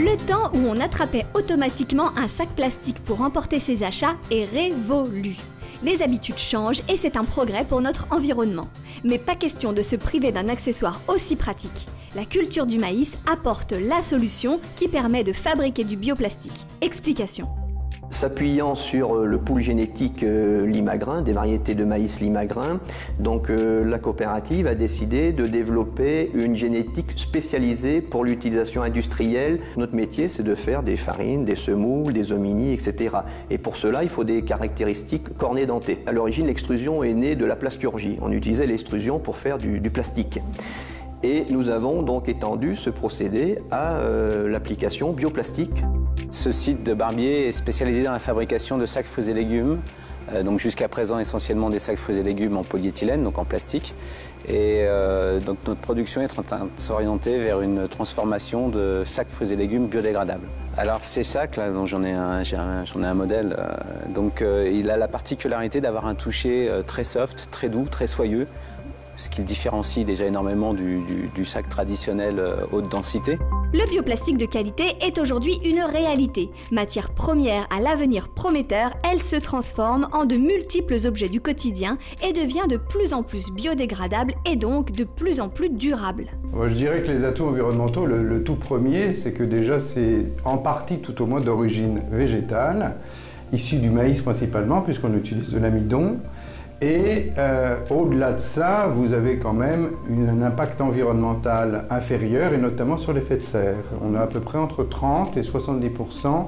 Le temps où on attrapait automatiquement un sac plastique pour emporter ses achats est révolu. Les habitudes changent et c'est un progrès pour notre environnement. Mais pas question de se priver d'un accessoire aussi pratique. La culture du maïs apporte la solution qui permet de fabriquer du bioplastique. Explication. S'appuyant sur le pool génétique Limagrain, des variétés de maïs Limagrain, donc la coopérative a décidé de développer une génétique spécialisée pour l'utilisation industrielle. Notre métier, c'est de faire des farines, des semoules, des hominis, etc. Et pour cela, il faut des caractéristiques cornée-dentée. À l'origine, l'extrusion est née de la plasturgie. On utilisait l'extrusion pour faire du plastique. Et nous avons donc étendu ce procédé à l'application bioplastique. Ce site de Barbier est spécialisé dans la fabrication de sacs fruits et légumes. Donc jusqu'à présent essentiellement des sacs fruits et légumes en polyéthylène, donc en plastique. Et donc notre production est en train de s'orienter vers une transformation de sacs fruits et légumes biodégradables. Alors ces sacs là, dont j'en ai un modèle, il a la particularité d'avoir un toucher très soft, très doux, très soyeux, ce qui le différencie déjà énormément du sac traditionnel haute densité. Le bioplastique de qualité est aujourd'hui une réalité. Matière première à l'avenir prometteur, elle se transforme en de multiples objets du quotidien et devient de plus en plus biodégradable et donc de plus en plus durable. Je dirais que les atouts environnementaux, le tout premier, c'est que déjà c'est en partie tout au moins d'origine végétale, issue du maïs principalement puisqu'on utilise de l'amidon. Et au-delà de ça, vous avez quand même un impact environnemental inférieur, et notamment sur l'effet de serre. On a à peu près entre 30 et 70%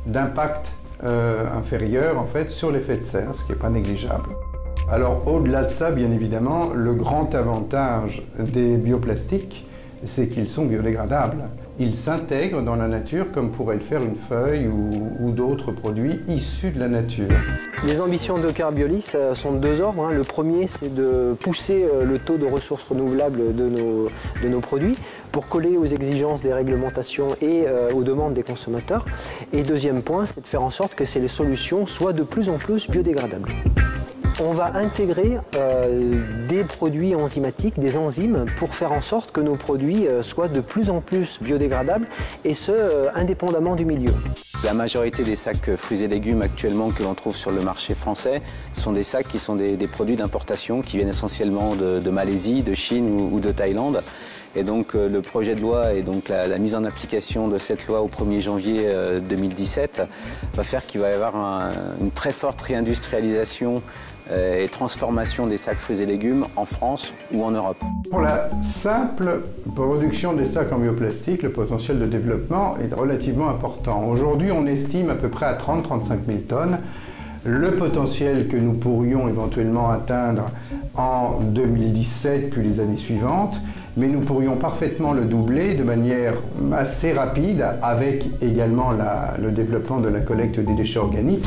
d'impact inférieur en fait, sur l'effet de serre, ce qui n'est pas négligeable. Alors au-delà de ça, bien évidemment, le grand avantage des bioplastiques, c'est qu'ils sont biodégradables. Ils s'intègrent dans la nature comme pourrait le faire une feuille ou d'autres produits issus de la nature. Les ambitions de Carbiolis sont de deux ordres. Le premier, c'est de pousser le taux de ressources renouvelables de nos produits pour coller aux exigences des réglementations et aux demandes des consommateurs. Et deuxième point, c'est de faire en sorte que ces solutions soient de plus en plus biodégradables. On va intégrer des produits enzymatiques, des enzymes, pour faire en sorte que nos produits soient de plus en plus biodégradables, et ce, indépendamment du milieu. La majorité des sacs fruits et légumes actuellement que l'on trouve sur le marché français sont des sacs qui sont des produits d'importation qui viennent essentiellement de Malaisie, de Chine ou de Thaïlande. Et donc le projet de loi et donc la mise en application de cette loi au 1er janvier 2017 va faire qu'il va y avoir une très forte réindustrialisation et transformation des sacs fruits et légumes en France ou en Europe. Pour la simple production des sacs en bioplastique, le potentiel de développement est relativement important. Aujourd'hui, on estime à peu près à 30-35 000 tonnes le potentiel que nous pourrions éventuellement atteindre en 2017 puis les années suivantes, mais nous pourrions parfaitement le doubler de manière assez rapide avec également le développement de la collecte des déchets organiques.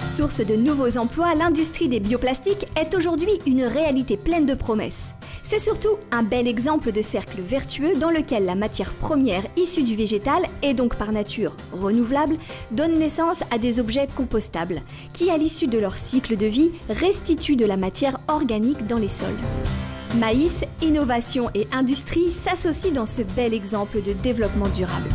Source de nouveaux emplois, l'industrie des bioplastiques est aujourd'hui une réalité pleine de promesses. C'est surtout un bel exemple de cercle vertueux dans lequel la matière première issue du végétal, et donc par nature renouvelable, donne naissance à des objets compostables, qui à l'issue de leur cycle de vie restituent de la matière organique dans les sols. Maïs, innovation et industrie s'associent dans ce bel exemple de développement durable.